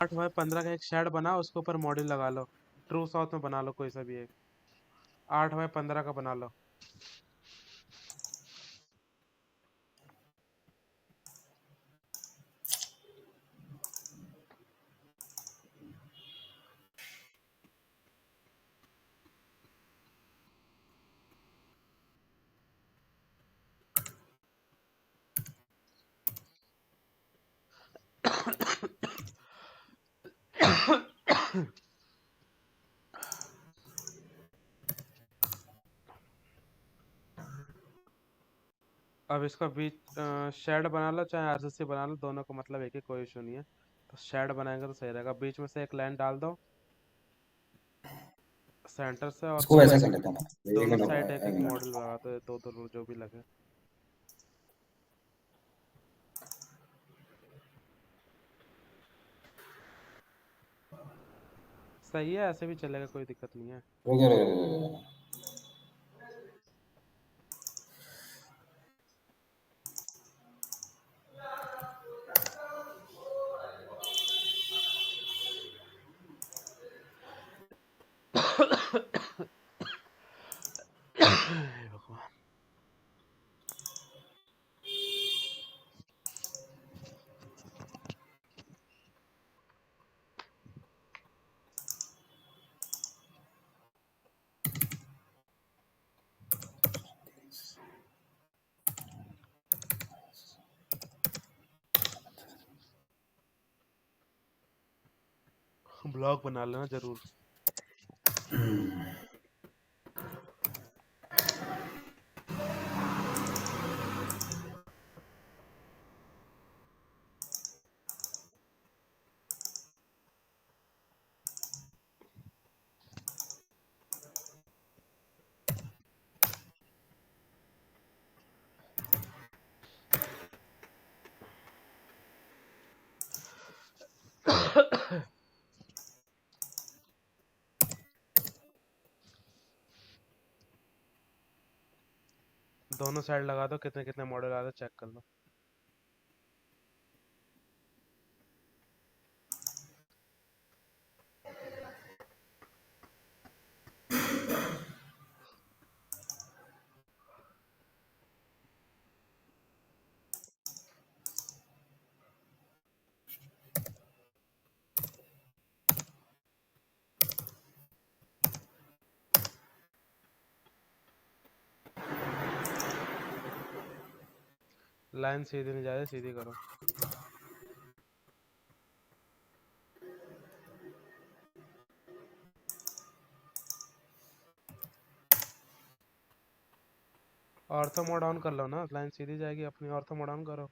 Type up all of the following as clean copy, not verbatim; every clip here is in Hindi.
8x15 का एक शेड बना, उसके ऊपर मॉड्यूल लगा लो। ट्रू साउथ में बना लो कोई सा भी एक। 8x15 का बना लो। अब इसका बीच शेड बना लो, चाहे आरसीसी बना लो, दोनों का मतलब एक ही, कोई इशू नहीं है। तो शेड बनाएंगे तो सही रहेगा। बीच में से एक लाइन डाल दो सेंटर से, और इसको वैसे कर लेता हूँ, एक दोनों मिनट साइड एक एक एक मिनट। मॉडल लगा दो, दो दो जो भी लगे। सही है, ऐसे भी चलेगा, कोई दिक्कत नहीं है। रुको रुको रुको। हे भगवान। ब्लॉग बना लेना जरूर। दोनों साइड लगा दो, कितने कितने मॉडल आ रहे चेक कर लो। लाइन सीधी नहीं जा रही, सीधी करो। ऑर्थो मोड ऑन कर लो ना, लाइन सीधी जाएगी अपनी। ऑर्थो मोड ऑन करो।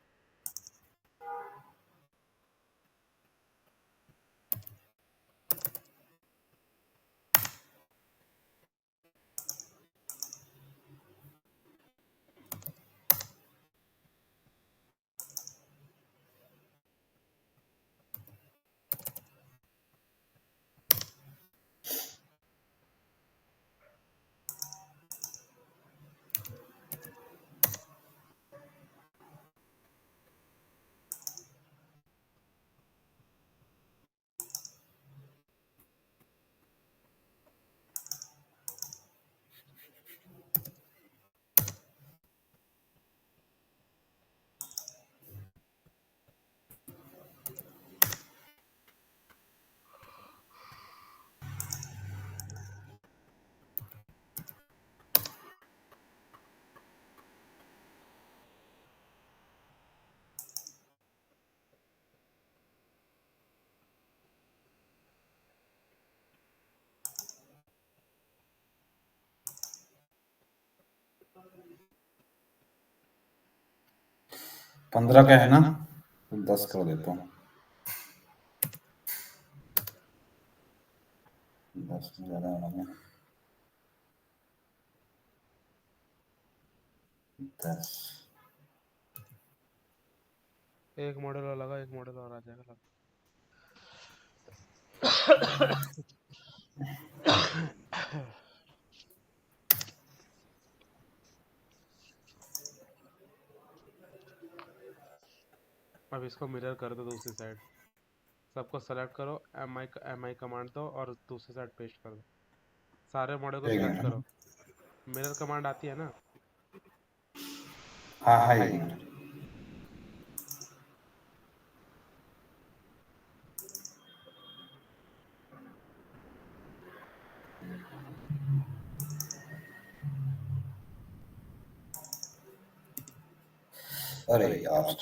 पंद्रह का है ना, तो 10 कर देता हूँ। 10 ज्यादा होना, 10। एक मॉडल और लगा, एक मॉडल और आ जाएगा। अब इसको मिरर कर दो दूसरी साइड, सबको सेलेक्ट करो, एम आई कमांड दो और दूसरी साइड पेस्ट कर दो। सारे मॉडल को एक सेलेक्ट करो। मिनट। मिरर कमांड आती है ना? हाँ हाँ, एक मिनट। अरे यार,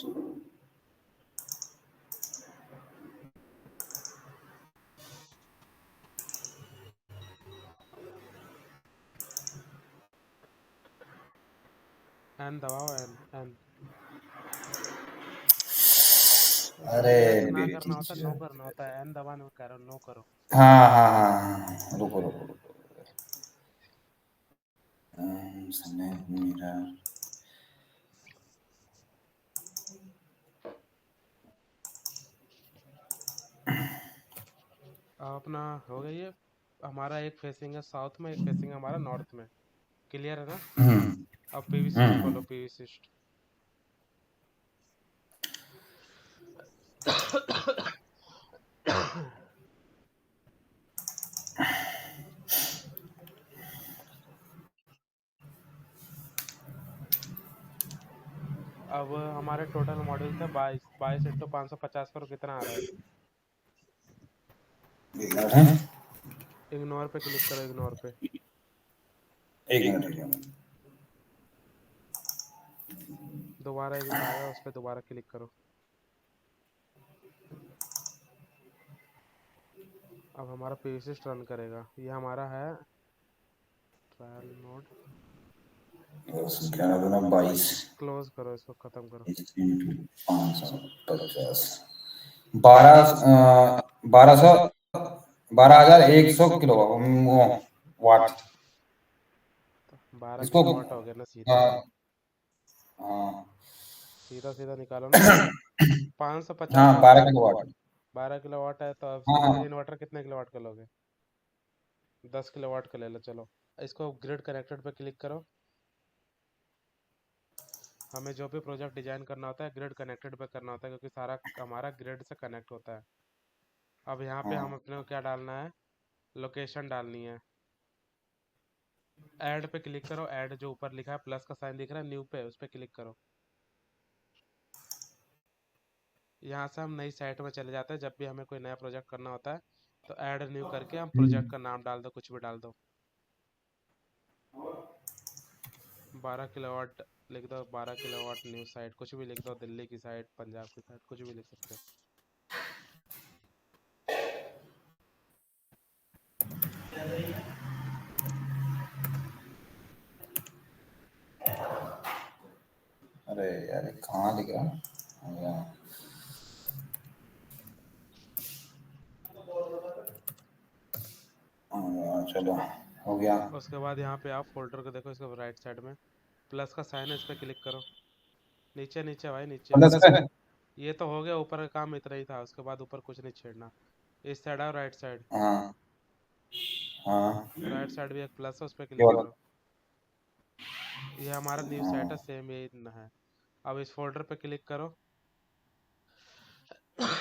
एन दबाओ, एन एन। अरे यस ना मेरी करना होता, चीज। नो करना होता है। एन दबाने में कह रहा हूँ, नो करो। हाँ हाँ हाँ हाँ, रुको रुको रुको। समय मेरा। अपना हो गई है। हमारा एक फेसिंग है साउथ में, एक फेसिंग है हमारा नॉर्थ में। क्लियर है ना? हम्म अब पीवी सिस्ट हम्म। खोलो, पीवी सिस्ट। अब हमारे टोटल मॉड्यूल थे 22। 22 × 550 करो, कितना आ रहा है? एक मिनट है। इग्नोर पे क्लिक करो, इग्नोर पे। एक मिनट एक मिनट। दोबारा आएगा, उस पर दोबारा क्लिक करो। अब हमारा पीवी सिस्ट रन करेगा। ये हमारा है ट्रायल मोड। संख्या 22। क्लोज करो, इसको खत्म करो। 550। 1200 12,100 किलो वाट। तो 12 इसको किलोवाट हो गया ना सीधा। हाँ हाँ सीधा सीधा निकालो ना। 550 हाँ, हो गया। 12 किलो वाट। 12 किलोवाट है तो अब हाँ सिंगल हाँ इन्वर्टर कितने किलोवाट का लोगे? 10 किलोवाट का ले लो, चलो। इसको ग्रिड कनेक्टेड पे क्लिक करो। हमें जो भी प्रोजेक्ट डिजाइन करना होता है ग्रिड कनेक्टेड पे करना होता है, क्योंकि सारा हमारा ग्रिड से कनेक्ट होता है। अब यहाँ पे हम हाँ अपने को क्या डालना है? लोकेशन डालनी है। ऐड पे क्लिक करो। ऐड जो ऊपर लिखा है प्लस का साइन दिख रहा है न्यू पे, उस पे क्लिक करो। यहाँ से हम नई साइट में चले जाते हैं। जब भी हमें कोई नया प्रोजेक्ट करना होता है तो ऐड न्यू करके हम प्रोजेक्ट का नाम डाल दो, कुछ भी डाल दो। 12 किलोवाट लिख दो। 12 किलोवाट न्यू साइट, कुछ भी लिख दो। दिल्ली की साइट, पंजाब की साइट, कुछ भी लिख सकते हो। अरे यार, ये कहाँ लिखा? हाँ, चलो, हो गया। उसके बाद यहाँ पे आप फोल्डर को देखो, इसके राइट साइड में प्लस का साइन है, इस पे क्लिक करो। नीचे नीचे भाई, नीचे। प्लस पे। ये तो हो गया, ऊपर का काम इतना ही था। उसके बाद ऊपर कुछ नहीं छेड़ना। इस साइड आओ, राइट साइड। हाँ हाँ, राइट साइड भी एक प्लस है, उस पर ये क्लिक वाला। करो। ये हमारा न्यू साइट है, हाँ सेम ये है। अब इस फोल्डर पे क्लिक करो।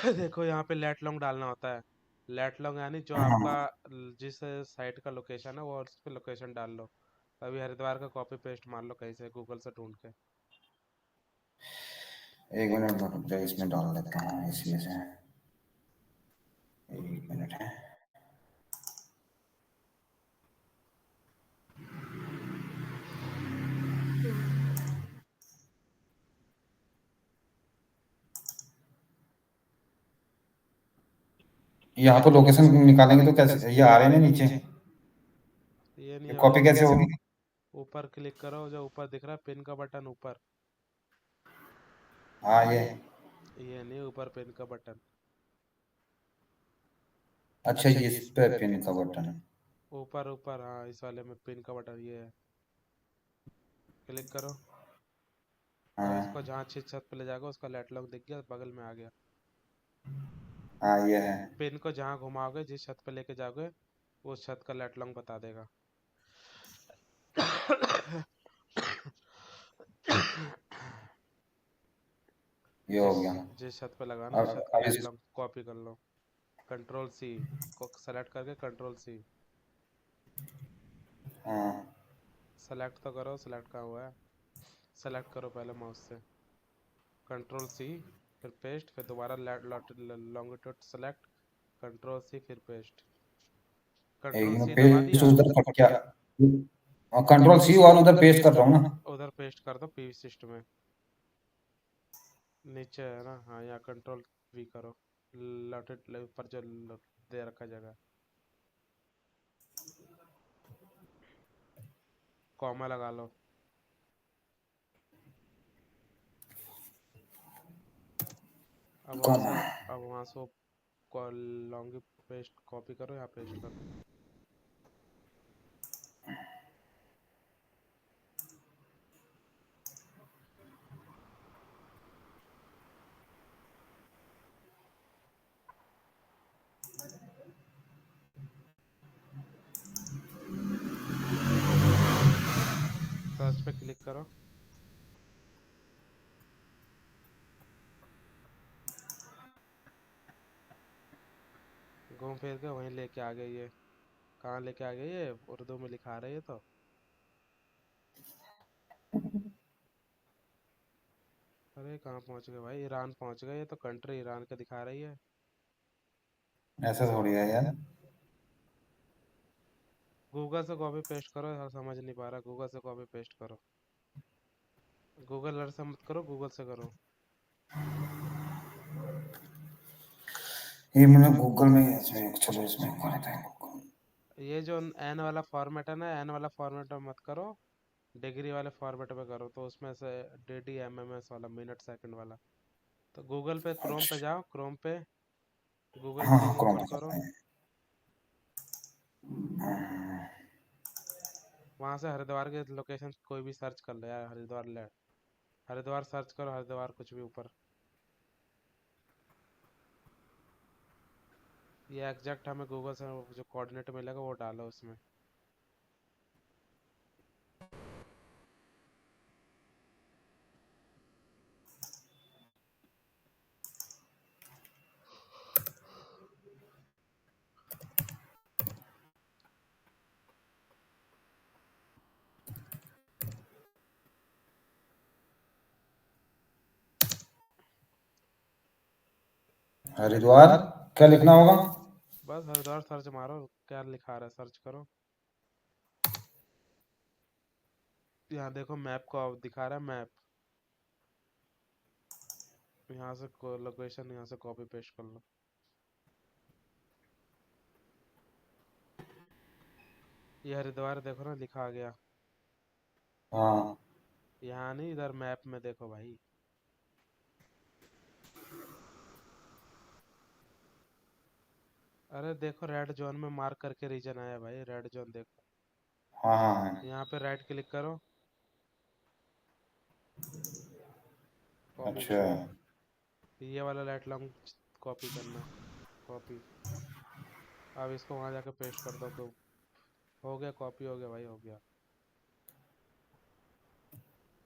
देखो यहाँ पे लेट लॉन्ग डालना होता है। लेट लॉन्ग यानी जो आपका हाँ, जिस साइट का लोकेशन है वो उस पे लोकेशन डाल लो। अभी हरिद्वार का कॉपी पेस्ट मार लो कहीं से, गूगल से ढूंढ के। एक मिनट रुक जाओ, इसमें डाल लेता हूँ इसमें से। एक मिनट है। यहाँ पर लोकेशन निकालेंगे तो कैसे? ये आ रहे हैं ना नीचे? ये नहीं ये है कॉपी भाई। कैसे होगी? ऊपर क्लिक करो, जो ऊपर दिख रहा है पिन का बटन ऊपर। हाँ, ये। ये नहीं, ऊपर पिन का बटन। अच्छा, ये इस पे पिन का बटन। ऊपर ऊपर, हाँ, इस वाले में पिन का बटन ये है। क्लिक करो। अब इसको हाँ जहाँ छत छत पे ले जाएगा उसका लेट लॉन्ग दिख गया, बगल में आ गया। हाँ, ये है। पिन को जहाँ घुमाओगे, जिस छत पे लेके जाओगे, उस छत का लेट लॉन्ग बता देगा। ये हो जिस गया। जिस छत पे लगाना उस छत का अब लेट इस लॉन्ग कॉपी कर लो। कंट्रोल सी को सेलेक्ट करके कंट्रोल सी हाँ सेलेक्ट तो करो, सेलेक्ट कहाँ हुआ है? सेलेक्ट करो पहले माउस से, कंट्रोल सी, फिर पेस्ट, फिर दोबारा लॉन्गिट्यूड सेलेक्ट, कंट्रोल सी फिर पेस्ट, कंट्रोल एक मैं सी दबा पेस्ट दिया। उधर कर क्या, कंट्रोल सी और उधर पेस्ट कर रहा हूँ ना। उधर पेस्ट कर दो पीवी सिस्टम में, नीचे है ना, हाँ यहाँ कंट्रोल वी करो, लॉटेड ऊपर जो दे रखा जगह, कॉमा लगा लो। अब वहाँ से, अब वहाँ से लॉन्ग पेस्ट कॉपी करो, यहाँ पेस्ट करो। सर्च पे क्लिक करो, घूम फिर के वहीं लेके आ गई ये। कहाँ लेके आ गई ये? उर्दू में लिखा रही है तो। अरे कहाँ पहुँच गए भाई? ईरान पहुँच गए, ये तो कंट्री ईरान का दिखा रही है। ऐसा थोड़ी है यार। गूगल से कॉपी पेस्ट करो यार, समझ नहीं पा रहा, गूगल से कॉपी पेस्ट करो। गूगल अर्थ से मत करो, गूगल से करो। ये मैंने गूगल में इसमें, चलो इसमें कर देते हैं गूगल। ये जो एन वाला फॉर्मेट है ना, एन वाला फॉर्मेट में मत करो, डिग्री वाले फॉर्मेट में करो, तो उसमें से DDMMS वाला, मिनट सेकंड वाला। तो गूगल पे, क्रोम पे अच्छा जाओ, क्रोम पे गूगल हाँ हाँ, क्रोम क्रोम ओपन पे करो, करते हैं। वहां से हरिद्वार के लोकेशन कोई भी सर्च कर लो यार, हरिद्वार ले, हरिद्वार सर्च करो, हरिद्वार कुछ भी ऊपर। ये एग्जैक्ट हमें गूगल से जो कोऑर्डिनेट मिलेगा वो डालो उसमें। हरिद्वार क्या लिखना होगा? बस हरिद्वार सर्च मारो, क्या लिखा रहा है सर्च करो। यहाँ देखो मैप को दिखा रहा है मैप, यहाँ से लोकेशन यहाँ से कॉपी पेस्ट कर लो। ये हरिद्वार देखो ना, लिखा आ गया। हाँ यहाँ नहीं, इधर मैप में देखो भाई। अरे देखो रेड जोन में मार्क करके रीजन आया भाई, रेड जोन देखो। हाँ हाँ हाँ। यहाँ पे राइट क्लिक करो, कॉपी अच्छा करना, ये वाला लेट लॉन्ग कॉपी करना, कॉपी। अब इसको वहां जाके पेस्ट कर दो, हो गया कॉपी, हो गया भाई, हो गया।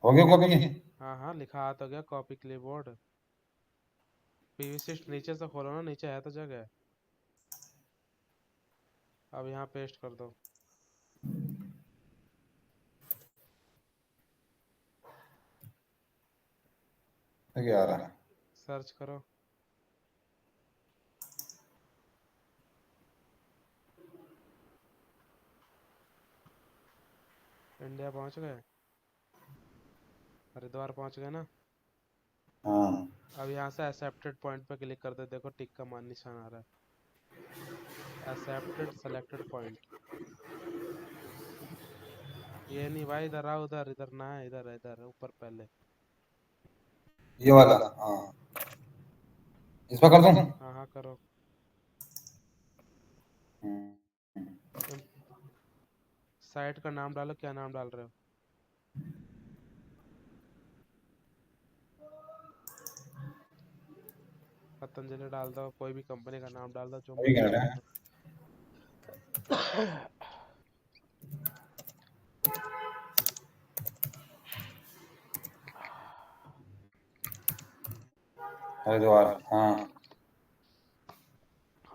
हो गया कॉपी। हाँ हाँ, लिखा आ तो गया कॉपी क्लिपबोर्ड। पीवीसी नीचे से खोलो ना, नीचे है तो जगह। अब यहाँ पेस्ट कर दो। क्या आ रहा है? सर्च करो, इंडिया पहुंच गए, हरिद्वार पहुंच गए ना। हाँ अब यहाँ से एक्सेप्टेड पॉइंट पे क्लिक कर दो, देखो टिक का मान निशान आ रहा है, एक्सेप्टेड सेलेक्टेड पॉइंट। ये नहीं भाई, इधर आओ, उधर इधर ना है, इधर है, इधर ऊपर पहले। ये वाला, हाँ इस पर कर दूं। हाँ हाँ करो। साइट का नाम डालो, क्या नाम डाल रहे हो? पतंजलि डाल दो, कोई भी कंपनी का नाम डाल दो, जो वही मर्जी कह रहे डाल हैं। दो। हरिद्वार हाँ।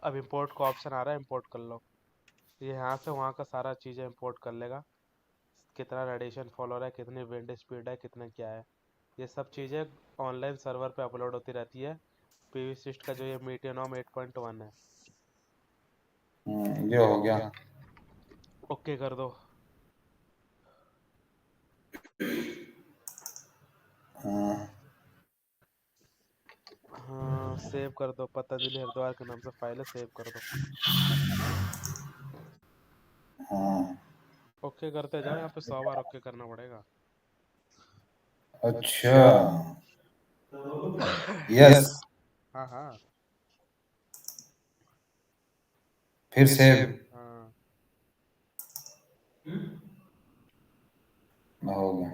अब इंपोर्ट का ऑप्शन आ रहा है, इंपोर्ट कर लो। ये यहाँ से वहाँ का सारा चीज़ें इंपोर्ट कर लेगा, कितना रेडिएशन फॉल हो रहा है, कितनी विंड स्पीड है, कितना क्या है। ये सब चीज़ें ऑनलाइन सर्वर पे अपलोड होती रहती है। पीवी का जो ये मीटियोनॉम 8.1 है। ये हो गया। ओके कर दो। हाँ हाँ सेव कर दो, पतंजलि हरिद्वार के नाम से फाइल है, सेव कर दो। हाँ। ओके करते जाओ, यहाँ पे 100 बार ओके करना पड़ेगा। अच्छा। यस। हाँ हाँ फिर सेव हाँ। हो गया।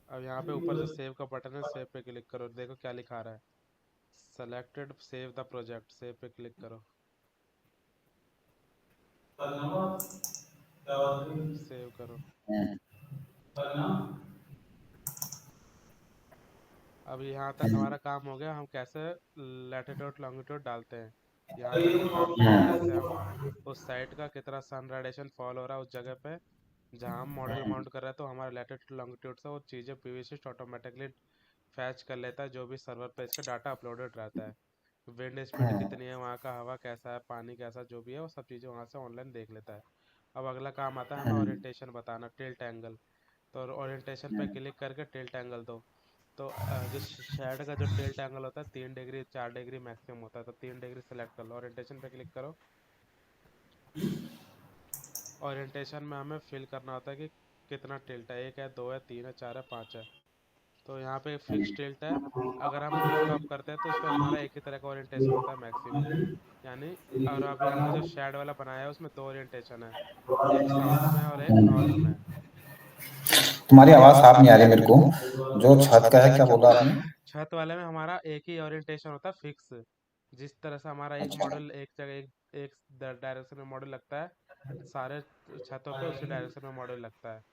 अब यहाँ पे ऊपर जो सेव का बटन है, सेव पे क्लिक करो, देखो क्या लिखा रहा है, selected save the project. Save पे क्लिक करो, सेव करो। हम्म, अब यहाँ तक हमारा काम हो गया। हम कैसे लैटिट्यूड लॉन्गिट्यूड डालते हैं, यहाँ तक तो काम किया। कैसे हम उस साइट का कितना सन रेडिएशन फॉल हो रहा है उस जगह पे जहाँ हम मॉडल माउंट कर रहे हैं, तो हमारे लैटिट्यूड लॉन्गिट्यूड से वो चीज़ें पीवीसिस्ट ऑटोमेटिकली फैच कर लेता है, जो भी सर्वर पे इसका डाटा अपलोडेड रहता है। विंड स्पीड कितनी है, वहाँ का हवा कैसा है, पानी कैसा, जो भी है वो सब चीज़ें वहाँ से ऑनलाइन देख लेता है। अब अगला काम आता है हमें ओरिएंटेशन बताना, टिल्ट एंगल। तो ओरिएंटेशन पे क्लिक करके टिल्ट एंगल दो। तो जो शेड का जो टिल्ट एंगल होता है 3 डिग्री 4 डिग्री मैक्सिमम होता है, तो 3 डिग्री सेलेक्ट कर लो। ओरिएंटेशन पे क्लिक करो। ओरिएंटेशन में हमें फिल करना होता है कि कितना टिल्ट है, 1 है, 2 है, 3 है, 4 है, 5 है। तो यहाँ पे फिक्स टिल्ट है। अगर हम लिफ्ट ऑफ करते हैं तो इस पर हमारा एक ही तरह का ओरिएंटेशन होता है मैक्सिमम, यानी। और अभी हमने जो शेड वाला बनाया है उसमें 2 ओरिएंटेशन है, एक साउथ में और एक नॉर्थ में। तुम्हारी आवाज साफ नहीं आ रही मेरे को। जो छत का है क्या बोला आपने? छत वाले में हमारा एक ही ओरिएंटेशन होता है फिक्स। जिस तरह से हमारा एक अच्छा। मॉडल एक जगह एक डायरेक्शन में मॉडल लगता है, सारे छतों पे उसी डायरेक्शन में मॉडल लगता है।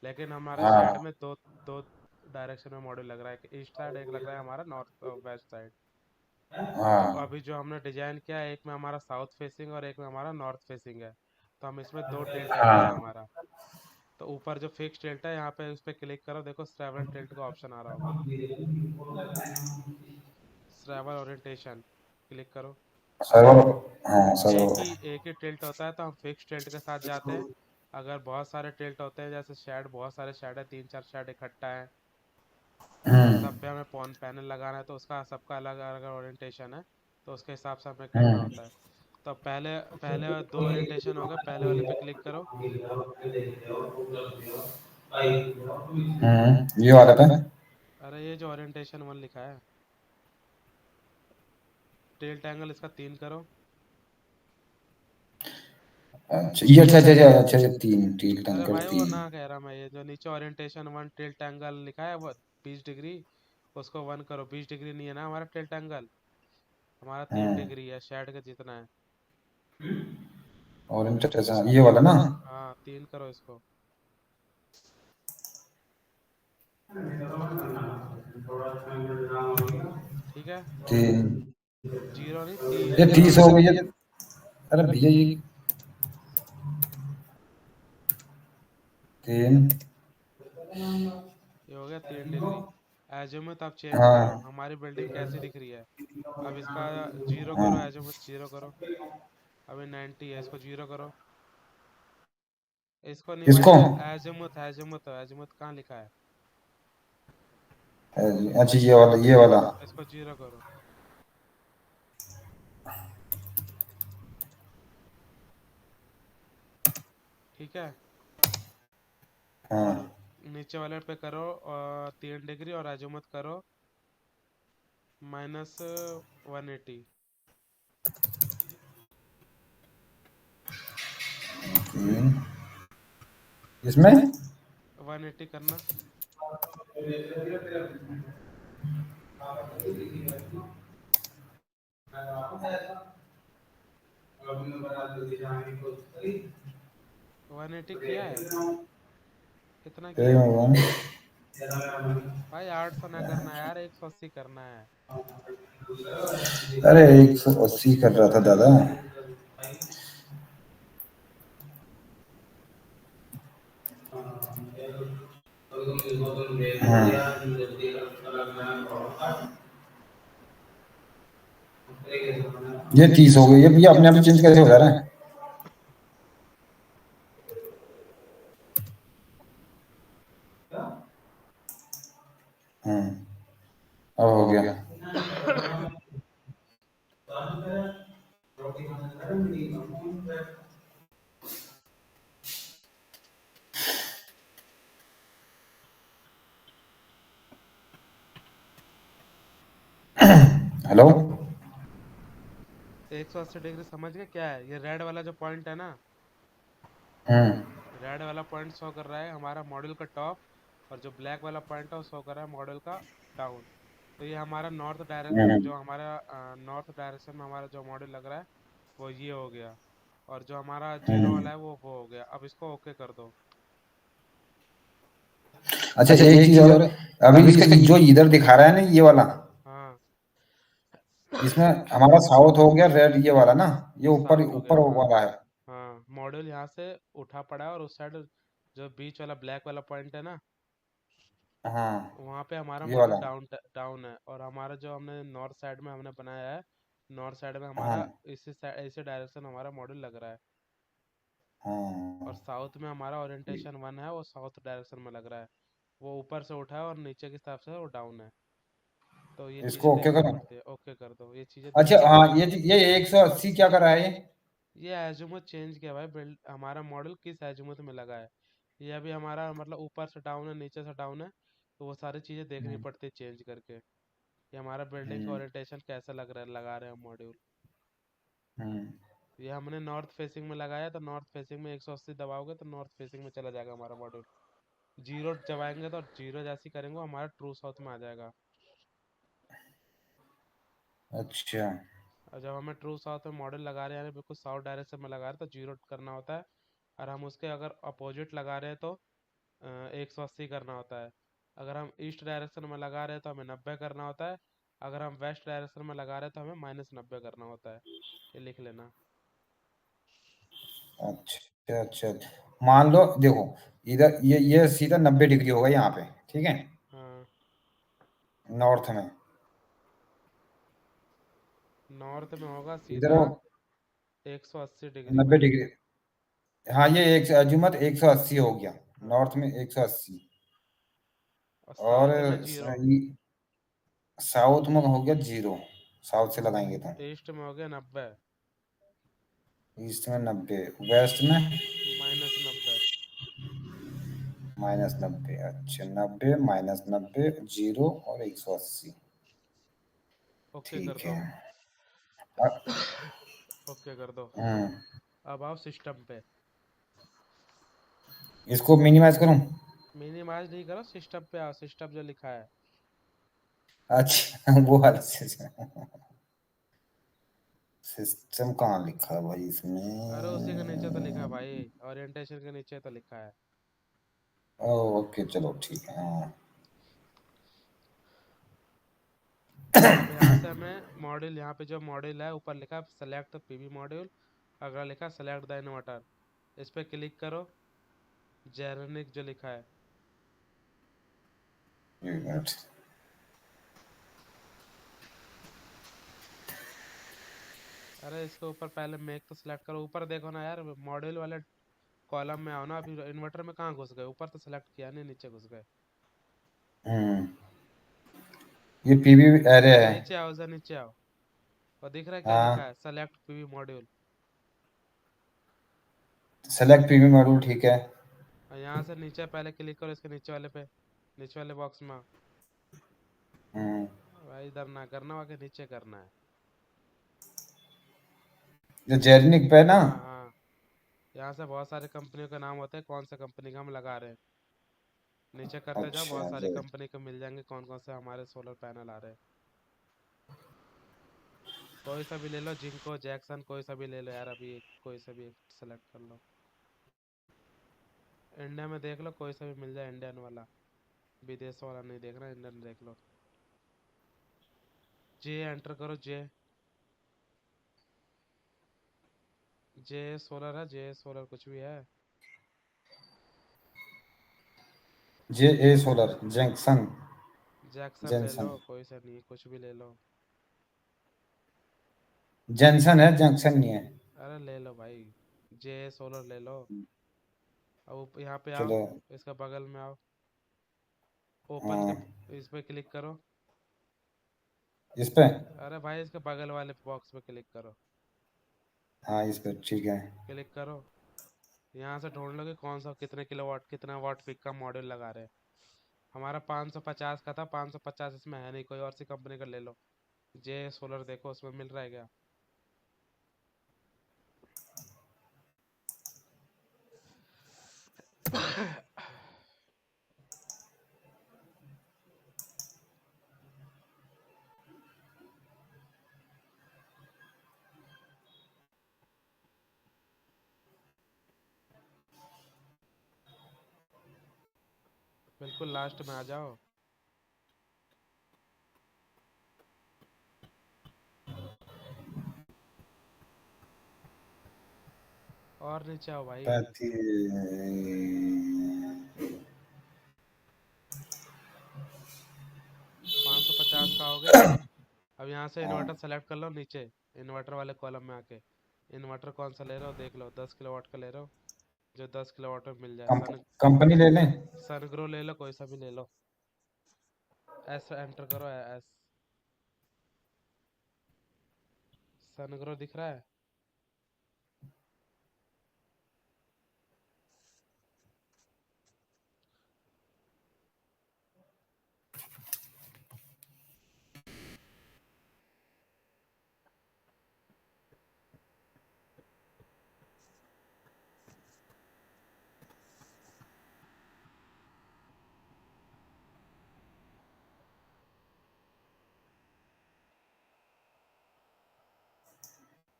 लेकिन हमारे शेड हाँ में दो दो डायरेक्शन में मॉडल लग रहा है, एक ईस्ट साइड, एक लग रहा है हमारा नॉर्थ वेस्ट साइड। तो हाँ अभी जो हमने डिजाइन किया है, एक में हमारा साउथ फेसिंग और एक में हमारा नॉर्थ फेसिंग है। तो हम इसमें 2 टिल्ट एंगल है हाँ। हमारा। तो ऊपर जो फिक्स टिल्ट है यहाँ पे उस पर क्लिक करो, देखो श्रैवल टिल्ट का ऑप्शन आ रहा होगा, श्रैवल ओरिएंटेशन क्लिक करो। सर्वर। हाँ एक सर्वर। ही एक ही टिल्ट होता है तो हम फिक्स टिल्ट के साथ जाते हैं। अगर बहुत सारे टिल्ट होते हैं, जैसे शेड बहुत सारे शेड है, 3 4 शेड इकट्ठा है, सब पे हमें पॉन पैनल लगाना है, तो उसका सबका अलग अलग ओरिएंटेशन है, तो उसके हिसाब से हमें करना हम्म होता है। तो पहले पहले 2 ओरिएंटेशन हो गए, पहले वाले पे क्लिक करो। ये वाले पे। अरे ये जो ओरिएंटेशन 1 लिखा है, टिल्ट एंगल इसका 3 करो। अच्छा ये अच्छा अच्छा अच्छा अच्छा अच्छा, तीन टील अरे टंकल भाई वो तीन। ना कह रहा मैं, ये जो नीचे ओरिएंटेशन 1 टिल्ट एंगल लिखा है वो 20 डिग्री, उसको 1 करो। 20 डिग्री नहीं है ना हमारा टिल्ट एंगल, हमारा 3 डिग्री है शेड का जितना है। और अच्छा ये वाला ना। हाँ 3 करो इसको। ठीक है, तीन। जीरो नहीं, 3 ये 3। 30 हो गई है। अरे भैया ये तीन। ये हो गया 3 डिग्री। एजिमुथ आप चेंज करो, हाँ। हमारी बिल्डिंग कैसी दिख रही है। अब इसका जीरो करो, हाँ एजिमुथ जीरो करो। अभी 90 है, इसको जीरो करो। इसको नहीं इसको। भाई, एजिमुथ एजिमुथ एजिमुथ कहाँ लिखा है, अच्छा ये वाला ये वाला। इसको जीरो करो। ठीक है, और हाँ नीचे वाले पे करो और 3 डिग्री, और एजिमुथ करो -180। तीन। इसमें 180 करना। वन एटी किया है, कितना एक किया मिनट। भाई? 800 ना करना यार, 180 करना है। अरे 180 कर रहा था दादा। ये 30 हो गई। ये अपने आप चेंज कैसे हो जा रहा है? अब हो गया। हेलो। 180 डिग्री समझ गए क्या है? ये रेड वाला जो पॉइंट है ना, हम्म रेड वाला पॉइंट शो कर रहा है हमारा मॉड्यूल का टॉप, और जो ब्लैक वाला पॉइंट है वो शो कर रहा है मॉड्यूल का डाउन। तो ये हमारा नॉर्थ डायरेक्शन, हम्म जो हमारा नॉर्थ डायरेक्शन में हमारा जो मॉड्यूल लग रहा है वो ये हो गया, और जो हमारा जीरो हम्म। वाला है वो हो गया। अब इसको ओके कर दो। अच्छा, एक चीज और। अभी इसका जो इधर दिखा रहा है ना, ये वाला, हाँ। इसमें हमारा साउथ हो गया रेड, ये वाला ना, ये ऊपर साउथ हो गया, ऊपर हाँ। वाला है। हाँ, मॉड्यूल यहाँ से उठा पड़ा है, और उस साइड जो बीच वाला ब्लैक वाला पॉइंट है ना, हाँ, वहाँ पे हमारा ये मॉड्यूल वाला। डाउन डाउन है। और हमारा जो हमने नॉर्थ साइड में हमने बनाया है, नॉर्थ साइड में हाँ हमारा इसी डायरेक्शन हमारा मॉड्यूल लग रहा है। और हाँ। साउथ में हमारा ओरिएंटेशन 1 है, वो साउथ डायरेक्शन में लग रहा है। वो ऊपर से उठा है और नीचे के हिसाब से वो डाउन है। तो ये चीज़ें इसको ओके देखनी करो। पड़ती है। ओके कर दो, ये चीज़ें अच्छा, देखनी हाँ, पड़ती है। ये 180 क्या कर रहा है ये? ये एजूमत चेंज किया भाई, बिल्ड हमारा मॉडल किस एजूमत में लगा है। ये अभी हमारा मतलब ऊपर से डाउन है, नीचे से डाउन है, तो वो सारी चीज़ें देखनी हम्म पड़ती है चेंज करके। ये हमारा बिल्डिंग का हम्म ओरिएंटेशन कैसा लग रहा है, लगा रहे हैं मॉड्यूल। हम्म। ये हमने नॉर्थ फेसिंग में लगाया, तो नॉर्थ फेसिंग में 180 दबाओगे तो नॉर्थ फेसिंग में चला जाएगा हमारा मॉड्यूल। जीरो दबाएंगे तो जीरो जैसी करेंगे हमारा ट्रू साउथ में आ जाएगा। अच्छा। और जब हमें ट्रू साउथ में मॉडल लगा रहे हैं, यानी बिल्कुल साउथ डायरेक्शन में लगा रहे हैं, तो जीरो करना होता है। और हम उसके अगर अपोजिट लगा रहे हैं तो 180 करना होता है। अगर हम ईस्ट डायरेक्शन में लगा रहे हैं तो हमें 90 करना होता है। अगर हम वेस्ट डायरेक्शन में लगा रहे हैं तो हमें -90 करना होता है। ये लिख लेना। अच्छा अच्छा। मान लो देखो, इधर ये सीधा 90 डिग्री होगा यहाँ पे, ठीक है, हाँ, नॉर्थ में। नॉर्थ में होगा इधर सीधा वो 180 डिग्री 90 डिग्री। हाँ, ये एक अजूमत 180 हो गया। हाँ, नॉर्थ में 180। और और साउथ में जीरो। साउथ में हो गया 0। साउथ से लगाएंगे तो ईस्ट में हो गया 90। ईस्ट में 90, वेस्ट में -90। -90। अच्छा, 90 -90, 0 और 180। ओके कर ठीक दो। है। अ- ओके कर दो। हम्म। अब आओ सिस्टम पे। इसको मिनिमाइज करूं? मिनिमाइज नहीं करो, सिस्टम पे आओ, सिस्टम जो लिखा है। अच्छा, वो वाला सिस्टम कहाँ लिखा है भाई अरे उसी के नीचे तो लिखा है इसमें? भाई, ओरिएंटेशन के नीचे तो लिखा है। ओके, चलो ठीक है। हाँ। अब यहाँ से हमें मॉड्यूल, यहाँ पे जो मॉड्यूल है ऊपर लिखा है सेलेक्ट पीवी मॉड्यूल, अगला लिखा है सेलेक्ट द इन्वर्टर। इस पे क्लिक करो, जेरनिक जो लिखा है। एक मिनट। अरे इसके ऊपर पहले मेक तो सिलेक्ट करो, ऊपर देखो ना यार, मॉड्यूल वाले कॉलम में आओ ना। अभी इन्वर्टर में कहाँ घुस गए? ऊपर तो सिलेक्ट किया नहीं, नीचे घुस गए। हम्म। ये पीवी एरे है। नीचे आओ, जरा नीचे आओ। और दिख रहा है क्या लिखा हाँ, है? Select PV module. Select PV module, ठीक है। और यहाँ से नीचे पहले क्लिक करो, इसके नीचे वाले पे, नीचे वाले बॉक्स में आओ। हम्म। भाई इधर ना करना, वहाँ के नीचे करना है। जो जेरनिक पे ना। हाँ हाँ, यहाँ से बहुत सारे कंपनियों के नाम होते हैं, कौन सा कंपनी का हम लगा रहे हैं। नीचे करते जाओ, बहुत अच्छा, सारी कंपनी के मिल जाएंगे कौन कौन से हमारे सोलर पैनल आ रहे हैं। कोई सा भी ले लो, जिंको जैक्सन कोई सा भी ले लो यार, अभी कोई सा भी सेलेक्ट कर लो। इंडिया में देख लो, कोई सा भी मिल जाए इंडियन वाला। विदेश वाला नहीं देखना, इंडियन देख लो। जे एंटर करो, जे। जे सोलर है, जे सोलर कुछ भी है। जे ए सोलर जंक्शन। जैक्सन ले लो, जेंसन। कोई सा नहीं, कुछ भी ले लो। जेंसन है, जंक्शन नहीं है। अरे ले लो भाई, जे सोलर ले लो। अब यहाँ पे आओ, चलो। इसका बगल में आओ, ओपन के हाँ, इस पे क्लिक करो। इस पे। अरे भाई इसके बगल वाले बॉक्स पे क्लिक करो। हाँ, इस पे ठीक है। क्लिक करो। यहाँ से ढूंढ लो कि कौन सा कितने किलोवाट कितना वाट पीक का मॉड्यूल लगा रहे हैं। हमारा 550 का था, 550 इसमें है नहीं, कोई और सी कंपनी का ले लो। जे सोलर देखो उसमें मिल रहा है क्या? बिल्कुल लास्ट में आ जाओ। और नीचे आओ भाई। 550 का हो गया। अब यहाँ से हाँ, इन्वर्टर सेलेक्ट कर लो नीचे, इन्वर्टर वाले कॉलम में आके। इन्वर्टर कौन सा ले रहे हो देख लो, 10 किलोवाट का ले रहे हो? जो 10 किलोवाट में मिल जाए। कंपनी ले लें। सनग्रो ले लो, कोई सा भी ले लो। एस एंटर करो, एस। सनग्रो दिख रहा है?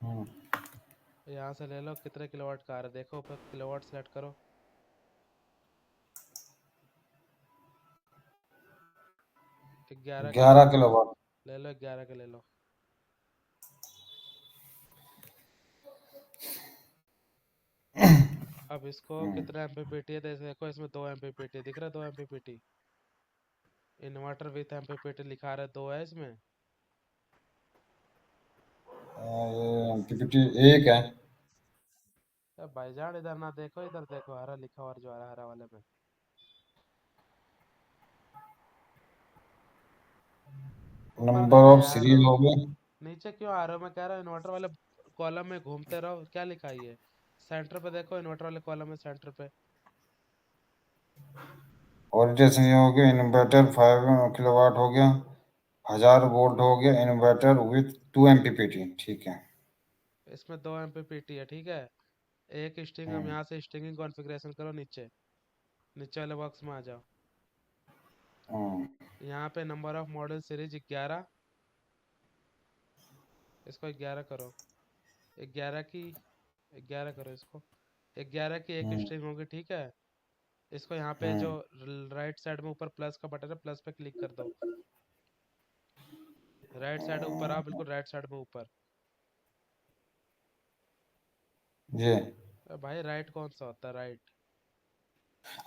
हम्म, यहाँ से ले लो, कितने किलोवाट का आ रहा है देखो, ऊपर किलोवाट सेलेक्ट करो। 11 के ले 11 किलोवाट। ले लो, 11 के ले लो। अब इसको हम्म, कितना एमपीपीटी है देखो, इसमें 2 एमपीपीटी दिख रहा है, 2 एमपीपीटी। इन्वर्टर विथ एमपीपीटी लिखा रहा है, 2 है इसमें। पीपीटी एक है। अब भाईजान इधर ना देखो, इधर देखो, हरा लिखा और जो आ रहा है हरा वाले में। ऊपर नंबर देखो ऑफ यार, सीरीज हो गए। नीचे क्यों आ रहे हो? मैं कह रहा हूँ इन्वर्टर वाले कॉलम में घूमते रहो, क्या लिखा है ये? सेंटर पे देखो, इन्वर्टर वाले कॉलम में सेंटर पे। ओरिजिन हो गया, इन्वर्टर 5 किलोवाट हो गया। 1000 वोल्ट हो गया, इन्वर्टर विथ 2 एमपीपीटी, ठीक है। इसमें 2 एमपीपीटी है, ठीक है। एक स्ट्रिंग, हम हम्म, यहाँ से स्ट्रिंगिंग कॉन्फ़िगरेशन करो नीचे, नीचे वाले बॉक्स में आ जाओ। हम्म, यहाँ पे नंबर ऑफ मॉडल सीरीज 11, इसको 11 करो। 11 की 11 करो इसको। 11 की एक हम्म, स्ट्रिंग होगी, ठीक है। इसको यहाँ पे जो हम्म, राइट साइड में ऊपर प्लस का बटन है, प्लस पे क्लिक कर दो। राइट साइड ऊपर आओ, बिल्कुल राइट साइड में ऊपर। जी। भाई राइट कौन सा होता है, राइट?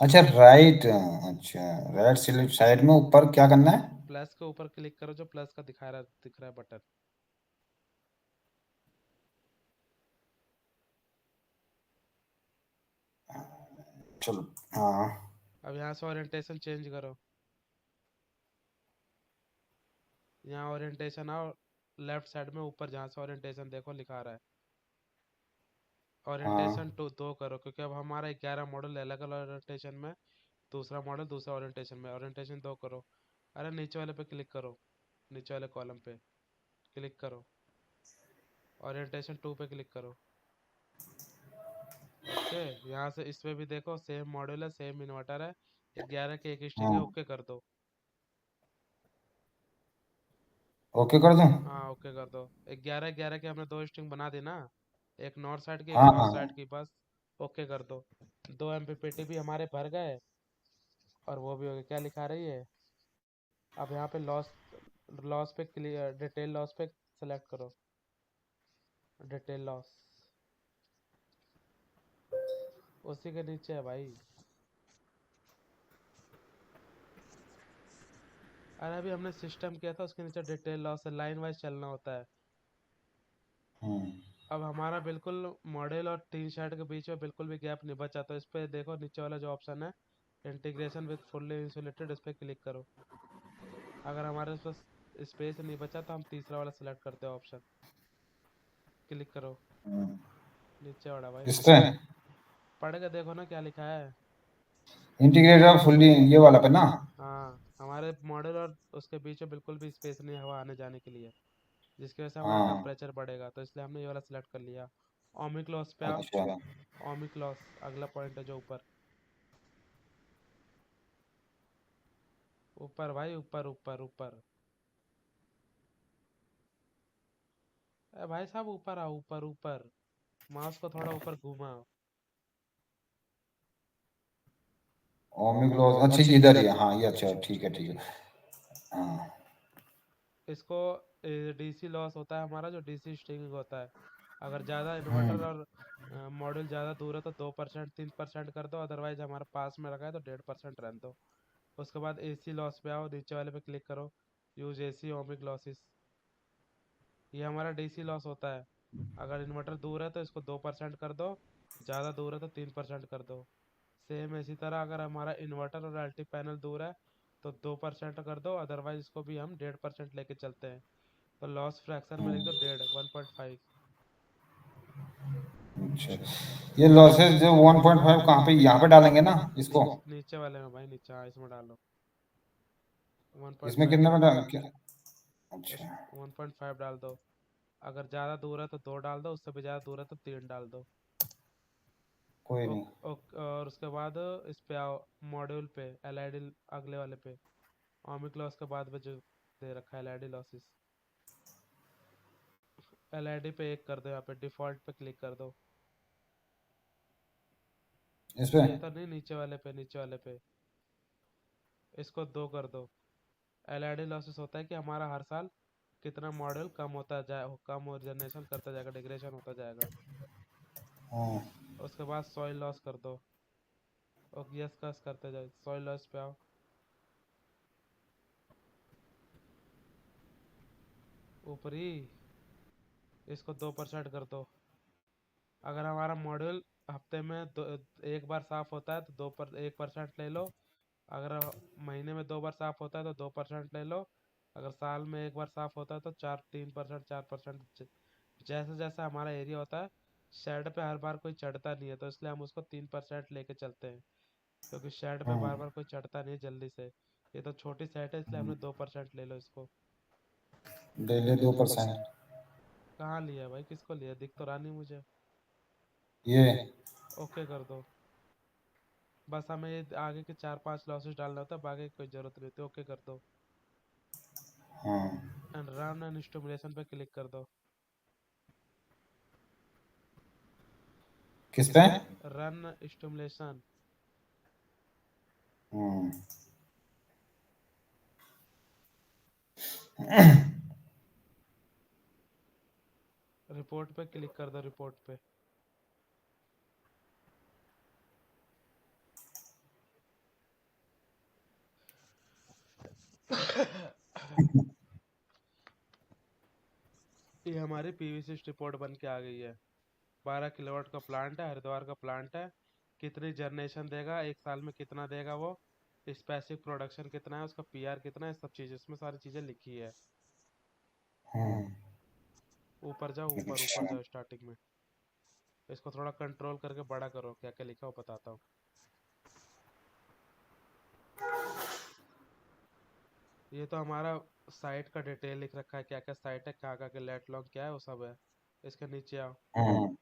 अच्छा, राइट। अच्छा, राइट स्लिप साइड में ऊपर क्या करना है? प्लस के ऊपर क्लिक करो, जो प्लस का दिख रहा है बटन। चलो। हाँ। अब यहाँ से ओरिएंटेशन चेंज करो। यहाँ ओरिएंटेशन आओ, लेफ्ट साइड में ऊपर जहाँ से ओरिएंटेशन देखो लिखा रहा है, ओरिएंटेशन हाँ। टू 2 करो, क्योंकि अब हमारा 11 मॉडल अलग अलग ओरिएंटेशन में। दूसरा मॉडल दूसरा ओरिएंटेशन में, ओरिएंटेशन 2 करो। अरे नीचे वाले पे क्लिक करो, नीचे वाले कॉलम पे क्लिक करो, ओरिएंटेशन 2 पे क्लिक करो। ओके, यहाँ से इस पे भी देखो, सेम मॉडल है, सेम इन्वर्टर है, 11 की एक स्ट्रिंग है, हाँ, ओके कर दो। ओके कर दूं? हाँ ओके कर दो। 11 11 की हमने 2 स्ट्रिंग बना दी ना, एक नॉर्थ साइड की, एक हाँ, साउथ हाँ। साइड की, बस। ओके कर दो। 2 एमपीपीटी भी हमारे भर गए, और वो भी हो गया। क्या लिखा रही है? अब यहाँ पे लॉस, लॉस पे क्लियर, डिटेल लॉस पे सेलेक्ट करो, डिटेल लॉस उसी के नीचे है भाई। अरे अभी हमने सिस्टम किया था, उसके नीचे डिटेल लॉस है, लाइन वाइज चलना होता है। अब हमारा बिल्कुल मॉडल और टीन शेड के बीच में बिल्कुल भी गैप नहीं बचा, तो इस पे देखो नीचे वाला जो ऑप्शन है इंटीग्रेशन विद फुल्ली इंसुलेटेड, इस पे क्लिक करो। अगर हमारे पास स्पेस नहीं बचा तो हम तीसरा वाला सिलेक्ट करते हैं ऑप्शन, क्लिक करो नीचे वाला भाई। इस पे पढ़ के देखो ना क्या लिखा है। इंटीग्रेटेड फुल्ली, ये वाला पे ना? हाँ, हमारे मॉडल और उसके बीच में बिल्कुल भी स्पेस नहीं है हवा आने जाने के लिए, जिसकी वजह से हमारा हाँ, टेम्परेचर बढ़ेगा, तो इसलिए हमने ये वाला सिलेक्ट कर लिया। ओमिक लॉस पे आओ। अच्छा। ओमिक लॉस अगला पॉइंट है जो ऊपर, ऊपर भाई, ऊपर ऊपर ऊपर। ए भाई साहब ऊपर आओ, ऊपर ऊपर, माउस को थोड़ा ऊपर घुमाओ। ओमिक लॉस, अच्छा ये इधर ही है, हाँ ये अच्छा है, ठीक है ठीक है। हाँ। इसको डीसी लॉस होता है हमारा, जो डीसी स्ट्रिंग होता है। अगर ज़्यादा इन्वर्टर हम्म और मॉड्यूल ज़्यादा दूर है तो 2% 3% कर दो, अदरवाइज हमारे पास में रखा है तो 1.5% रहने दो। उसके बाद एसी लॉस पे आओ, नीचे वाले पे क्लिक करो, यूज एसी ओमिक लॉसेस। ये हमारा डीसी लॉस होता है। अगर इन्वर्टर दूर है तो इसको 2% कर दो, ज़्यादा दूर है तो 3% कर दो। सेम इसी तरह अगर हमारा इन्वर्टर और एलटी पैनल दूर है तो 2% कर दो, अदरवाइज इसको भी हम 1.5% लेके चलते हैं। तो लॉस फ्रैक्शन में लिख दो 1.5। अच्छा, ये लॉसेस जो 1.5 कहाँ पे, यहाँ पे डालेंगे ना इसको? नीचे वाले में भाई, नीचे, हाँ इसमें डालो इसमें 1.5। कितने में डाल क्या? इस अच्छा, 1.5 डाल दो। अगर ज़्यादा दूर है तो 2 डाल दो, उससे भी ज़्यादा दूर है तो 3 डाल दो। कोई नहीं। ओक, ओक, और उसके बाद इस पे आओ, मॉड्यूल पे एलआईडी, अगले वाले पे ओमिक लॉस के बाद में जो दे रखा है एलआईडी लॉसेस, एलआईडी पे 1 कर दो, यहाँ पे डिफॉल्ट पे क्लिक कर दो। इस पे ये तो नहीं, नीचे वाले पे, नीचे वाले पे इसको 2 कर दो। एलआईडी लॉसेस होता है कि हमारा हर साल कितना मॉडल कम होता जाए, कम और जनरेशन करता जाएगा, डिग्रेशन होता जाएगा। हाँ, उसके बाद सॉइल लॉस कर दो, और यस कस करते जाओ, सॉइल लॉस पे आओ, ऊपरी इसको 2% कर दो। अगर हमारा मॉड्यूल हफ्ते में एक बार साफ होता है तो 1% ले लो। अगर महीने में 2 बार साफ होता है तो 2% ले लो। अगर साल में एक बार साफ होता है तो 3%, 4%, जैसे जैसा हमारा एरिया होता है। शेड पे हर बार कोई चढ़ता नहीं है, तो इसलिए हम उसको 3% लेके चलते हैं, क्योंकि शेड पे बार हाँ, बार कोई चढ़ता नहीं है जल्दी से। ये तो छोटी सेट है, इसलिए हमने 2% ले लो इसको। डेली 2%। कहाँ लिया है भाई, किसको लिया, दिख तो रहा नहीं मुझे। ये ओके कर दो। बस हमें ये आगे के 4-5 लॉसेस डालना होता है, बाकी की कोई जरूरत नहीं होती, ओके कर दो। हाँ, एंड रन एंड स्टिमुलेशन पे क्लिक कर दो। किस पे? Run stimulation. हम्म रिपोर्ट पे क्लिक कर दो, रिपोर्ट पे। ये हमारी पीवीसी रिपोर्ट बन के आ गई है। 12 किलोवाट का प्लांट है, हरिद्वार का प्लांट है। कितनी जनरेशन देगा एक साल में, कितना देगा वो, स्पेसिफिक प्रोडक्शन कितना है, उसका पीआर कितना है, सब चीज़ इसमें सारी चीज़ें लिखी है। हम्म ऊपर जाओ, ऊपर ऊपर अच्छा, जाओ, स्टार्टिंग में। इसको थोड़ा कंट्रोल करके बड़ा करो, क्या क्या लिखा हो बताता हूँ। ये तो हमारा साइट का डिटेल लिख रखा है, क्या क्या साइट है, कहाँ कहाँ के लेट लॉन्ग क्या है, वो सब है। इसके नीचे आओ, हम्म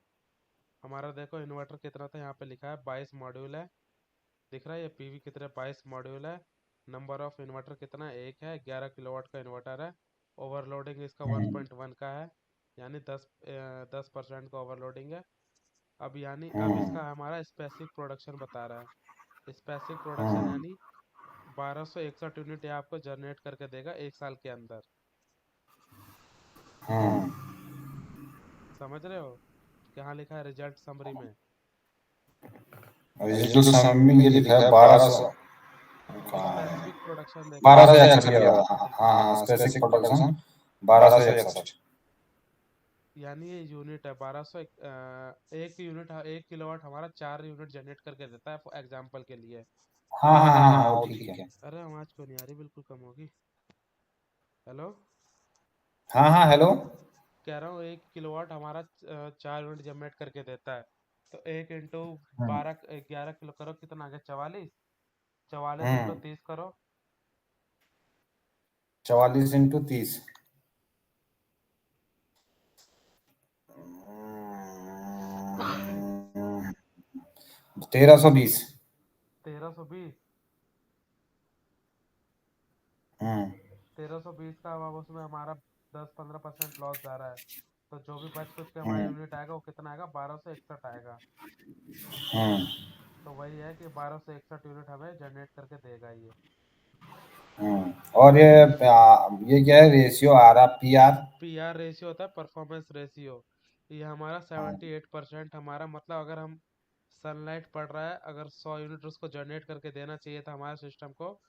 हमारा देखो इन्वर्टर कितना था, यहाँ पे लिखा है 22 मॉड्यूल है। दिख रहा है ये पीवी कितने, 22 मॉड्यूल है। नंबर ऑफ इन्वर्टर कितना है, एक है, 11 किलोवाट का इन्वर्टर है। ओवरलोडिंग इसका हम्म 1.1 का है, यानी 10% का ओवरलोडिंग है। अब यानी अब हम्म इसका हमारा स्पेसिफिक प्रोडक्शन बता रहा है। स्पेसिफिक प्रोडक्शन हम्म यानी 1261 यूनिट ये आपको जनरेट करके देगा एक साल के अंदर। हम्म समझ रहे हो, यहाँ लिखा है रिजल्ट समरी में। और ये जो सामने में ये लिखा है 1200 का। स्पेसिफिक प्रोडक्शन देखा है। 1261 लिया था। हाँ हाँ, स्पेसिफिक प्रोडक्शन 1261। यानी ये यूनिट है 1200। एक यूनिट, 1 किलोवाट हमारा 4 यूनिट जनरेट करके देता है, फॉर एग्जाम्पल के लिए। हाँ हाँ हाँ हाँ, वो ठीक है। अरे आवाज क्यों नहीं आ रही, बिल्कुल कम होगी। हेलो, हाँ हाँ, हेलो। कह रहा हूँ 1 किलोवाट हमारा 4 यूनिट जनरेट करके देता है। तो 1 इंटू हम्म 12, 11 किलो करो, कितना आ गया? 44। 44 इंटू हम्म 30 करो। 44 × 30। 1320। 1320। हम्म 1320 का अब उसमें हमारा 10-15% लॉस जा रहा है। तो जो भी बच कुछ के हमारा हम्म यूनिट आएगा वो कितना आएगा? 1261 आएगा। हम्म तो वही है कि 1261 यूनिट हमें जनरेट करके देगा ये। और ये क्या है, रेशियो आ रहा PR? पीआर रेशियो होता है परफॉर्मेंस रेशियो। ये हमारा 78% हमारा, मतलब अगर हम सनलाइट पड़ रहा है, अगर 100 यूनिट उसको जनरेट करके देना चाहिए था हमारे सिस्टम को,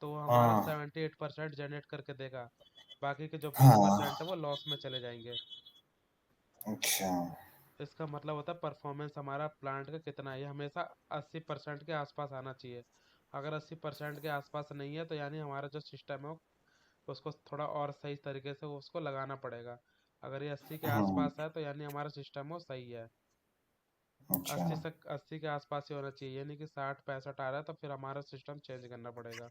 तो वो हमारा हाँ 78% जनरेट करके देगा। बाकी के जो 20% हाँ। है वो लॉस में चले जाएंगे। अच्छा। इसका मतलब होता है परफॉर्मेंस हमारा प्लांट का कितना है, ये हमेशा 80% के आसपास आना चाहिए। अगर 80% के आसपास नहीं है तो यानी हमारा जो सिस्टम है उसको थोड़ा और सही तरीके से उसको लगाना पड़ेगा। अगर ये 80 के हाँ। आसपास है तो यानी हमारा सिस्टम वो सही है। अच्छा। 80 के आसपास ही होना चाहिए, यानी कि 60-65 आ रहा है तो फिर हमारा सिस्टम चेंज करना पड़ेगा।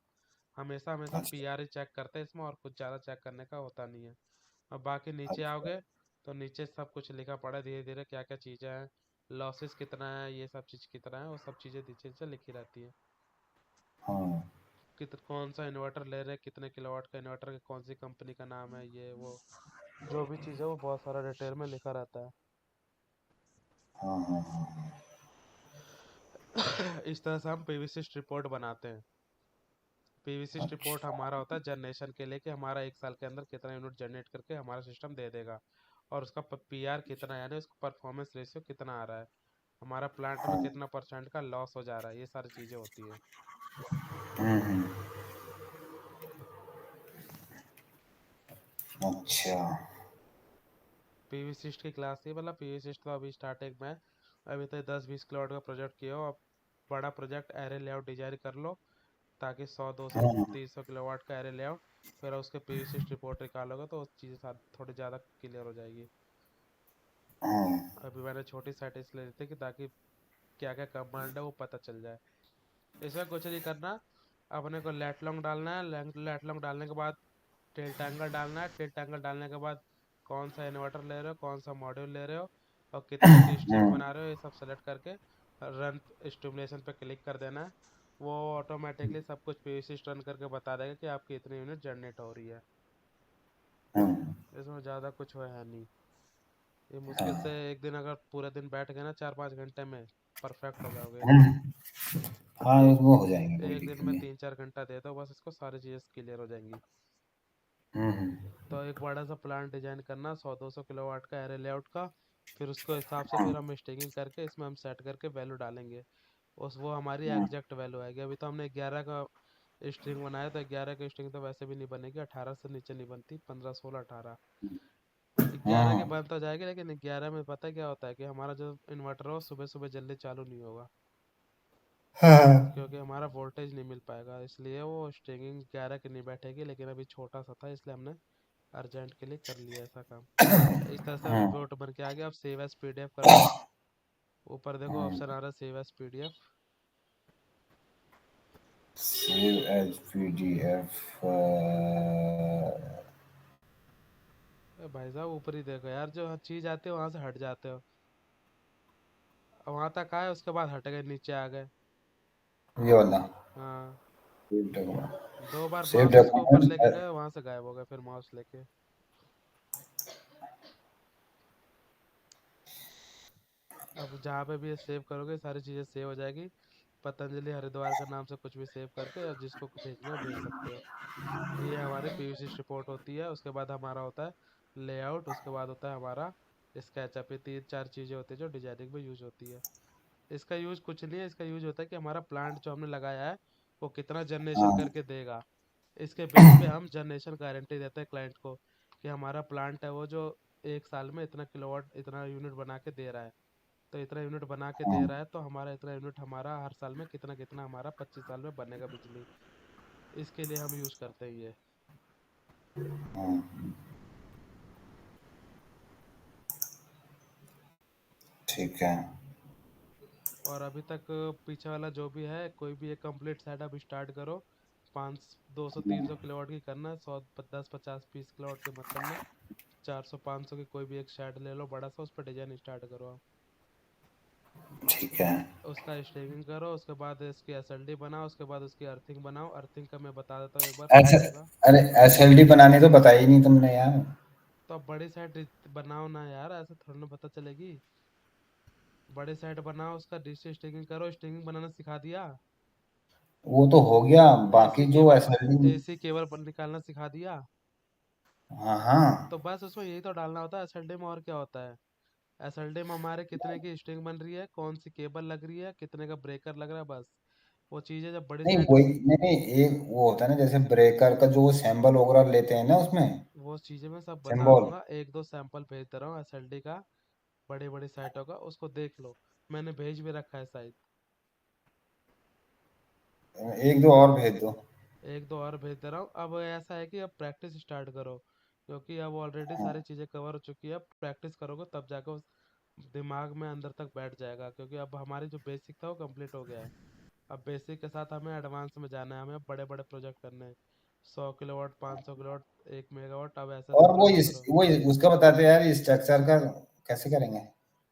हमेशा हमेशा अच्छा। पीआर ही चेक करते हैं इसमें, और कुछ ज़्यादा चेक करने का होता नहीं है। अब बाकी नीचे अच्छा। आओगे तो नीचे सब कुछ लिखा पड़ा है धीरे धीरे, क्या क्या चीज़ें हैं, लॉसेस कितना है, ये सब चीज़ कितना है, वो सब चीज़ें नीचे नीचे लिखी रहती है। हाँ कौन सा इन्वर्टर ले रहे हैं, कितने किलोवाट का इन्वर्टर है, कौन सी कंपनी का नाम है, ये वो जो भी चीज़ है वो बहुत सारा डिटेल में लिखा रहता है। हाँ हाँ हाँ। इस तरह से हम पीवीसी रिपोर्ट बनाते हैं। पीवीसी रिपोर्ट अच्छा। हमारा होता है जनरेशन के लिए, कि हमारा 1 साल के अंदर कितना यूनिट जनरेट करके हमारा सिस्टम दे देगा, और उसका पीआर कितना है, यानी उसका परफॉर्मेंस रेशियो कितना आ रहा है, हमारा प्लांट में हाँ। कितना परसेंट का लॉस हो जा रहा है, ये सारी चीज़ें होती है। हम्म। अच्छा। पीवीसी की क्लास थी, मतलब पीवीसी तो अभी स्टार्टिंग में है। अभी तो 10-20 किलोवाट का प्रोजेक्ट किया हो, अब बड़ा प्रोजेक्ट एरे लेआउट डिजाइन कर लो, ताकि 100-200 हाँ 300 किलोवाट का एरे लेआउट, फिर उसके पीवीसी रिपोर्ट निकालोगे तो चीज़ें थोड़ी ज़्यादा क्लियर हो जाएगी। हाँ। अभी मैंने छोटी साइट इसलिए ली थी कि ताकि क्या क्या कमांड है वो पता चल जाए। इसमें कुछ नहीं करना, अपने को लेट लॉन्ग डालना है, लेट लॉन्ग डालने के बाद टिल्ट एंगल डालना है, टिल्ट एंगल डालने के बाद कौन सा इन्वर्टर ले रहे हो, कौन सा मॉड्यूल ले रहे हो, और कितने की स्ट्रिंग हम्म बना रहे हो, ये सब सेलेक्ट करके रन स्टिमुलेशन पे क्लिक कर देना है। वो ऑटोमेटिकली सब कुछ पीवीसी रन करके बता देगा कि आपकी इतनी यूनिट जनरेट हो रही है। हम्म। इसमें ज़्यादा कुछ है नहीं। ये मुश्किल से हाँ। एक दिन अगर पूरे दिन बैठ गए ना 4-5 घंटे में, परफेक्ट हो जाओगे। हम्म। हाँ, वो हो जाएंगे, कोई एक दिन दिक्कत में नहीं। 3-4 घंटा दे दो बस, इसको सारी चीज़ें क्लियर हो जाएंगी। हम्म तो एक बड़ा सा प्लांट डिजाइन करना 100-200 किलोवाट का एरे लेआउट का, फिर उसको हिसाब से हाँ। फिर हम स्टेगिंग करके इसमें हम सेट करके वैल्यू डालेंगे। उस वो हमारी हम्म एग्जैक्ट वैल्यू आएगी। अभी तो हमने 11 का स्ट्रिंग बनाया, तो 11 की स्ट्रिंग तो वैसे भी नहीं बनेगी, 18 से नीचे नहीं बनती, 15, 16, 18। 11 के हम्म। बन तो जाएगी, लेकिन 11 में पता है क्या होता है कि हमारा जो इन्वर्टर है वो सुबह सुबह जल्दी चालू नहीं होगा, हाँ। क्योंकि हमारा वोल्टेज नहीं मिल पाएगा, इसलिए वो स्ट्रिंगिंग 11 की नहीं बैठेगी। लेकिन अभी छोटा सा था इसलिए हमने अर्जेंट के लिए कर लिया ऐसा काम। इस तरह से हम्म रिपोर्ट बन के आ गया। अब सेव एज पीडीएफ कर लो, ऊपर देखो हम्म। ऑप्शन आ रहा है save as PDF. Save as PDF। भाई साहब ऊपर ही देखो यार, जो चीज आती है वहां से हट जाते हो। वहां तक आए उसके बाद हट गए, नीचे आ गए। ये वाला हाँ, सेव डॉक्यूमेंट। 2 बार सेव माउस उसको ऊपर लेके डॉक्यूमेंट। गए, वहां से गायब हो गए फिर माउस लेके। अब जहाँ पे भी ये सेव करोगे सारी चीजें सेव हो जाएगी। पतंजलि हरिद्वार का नाम से कुछ भी सेव करके और जिसको भेजना हो भेज सकते हो। ये हमारी पीवीसी रिपोर्ट होती है। उसके बाद हमारा होता है लेआउट, उसके बाद होता है हमारा स्केचअप। ये 3-4 चीज़ें होती है जो डिजाइनिंग में यूज होती है। इसका यूज कुछ नहीं है, इसका यूज होता है कि हमारा प्लांट जो हमने लगाया है वो कितना जनरेशन हाँ करके देगा। इसके बेस पे हम जनरेशन गारंटी देते हैं क्लाइंट को कि हमारा प्लांट है वो जो 1 साल में इतना किलोवाट इतना यूनिट बना के दे रहा है। तो इतना यूनिट बना के दे हाँ रहा है तो हमारा इतना यूनिट हमारा हर साल में कितना कितना हमारा 25 साल में बनेगा बिजली। इसके लिए हम यूज करते हैं ये। हाँ, ठीक है। और अभी तक पीछे वाला जो भी है कोई भी एक कंप्लीट सेटअप स्टार्ट करो। 500 200 300 किलोवाट की करना है, 100 10 50 20 किलोवाट की मत करना। 400 500 की कोई भी एक शेड ले लो बड़ा सा, उस पर डिजाइन स्टार्ट करो आप। ठीक है। उसका स्टेगिंग करो, उसके बाद इसकी एसएलडी बनाओ, उसके बाद उसकी अर्थिंग बनाओ। अर्थिंग का मैं बता देता हूँ एक बार, ऐसे, पता होगा। अरे एसएलडी बनानी तो बताई नहीं तुमने यार। तो अब बड़ी साइड बनाओ ना यार, ऐसे थोड़ी ना पता चलेगी। बड़े साइड बनाओ, उसका डीसी स्टेगिंग करो, स्टेगिंग बनाना सिखा दिया। वो तो हो गया, एसी बाकी जो केबल एसएलडी। एसी केबल पर निकालना सिखा दिया। हाँ हाँ। तो बस उसमें यही तो डालना होता है एसएलडी में, और क्या होता है। एसएलडी में हमारे कितने की स्ट्रिंग बन रही है, कौन सी केबल लग रही है, कितने का ब्रेकर लग रहा है, बस। वो चीजें जब बड़ी नहीं साइट वही, नहीं नहीं, एक वो होता है ना जैसे ब्रेकर का जो सैंबल वगैरह लेते हैं ना उसमें, वो चीजें मैं सब बता सिंबल। दूंगा, एक दो सैंपल भेज दे रहा हूँ एसएलडी का। बड़ी बड़ी साइटों का उसको देख लो। मैंने भेज भी रखा है साइट। एक दो और भेज दो। एक दो और भेज दे रहा हूँ। अब ऐसा है कि अब प्रैक्टिस स्टार्ट करो, क्योंकि अब ऑलरेडी सारी हाँ, चीज़ें कवर हो चुकी है। अब प्रैक्टिस करोगे तब जाकर उस दिमाग में अंदर तक बैठ जाएगा, क्योंकि अब हमारी जो बेसिक था वो कंप्लीट हो गया है। अब बेसिक के साथ हमें एडवांस में जाना है, हमें बड़े बड़े प्रोजेक्ट करने हैं। 100 किलोवाट 500 किलोवाट 1 मेगावाट, अब ऐसे ऐसे और वो प्रोजेक्ट करो। वो उसका बताते यार, स्ट्रक्चर का कैसे करेंगे।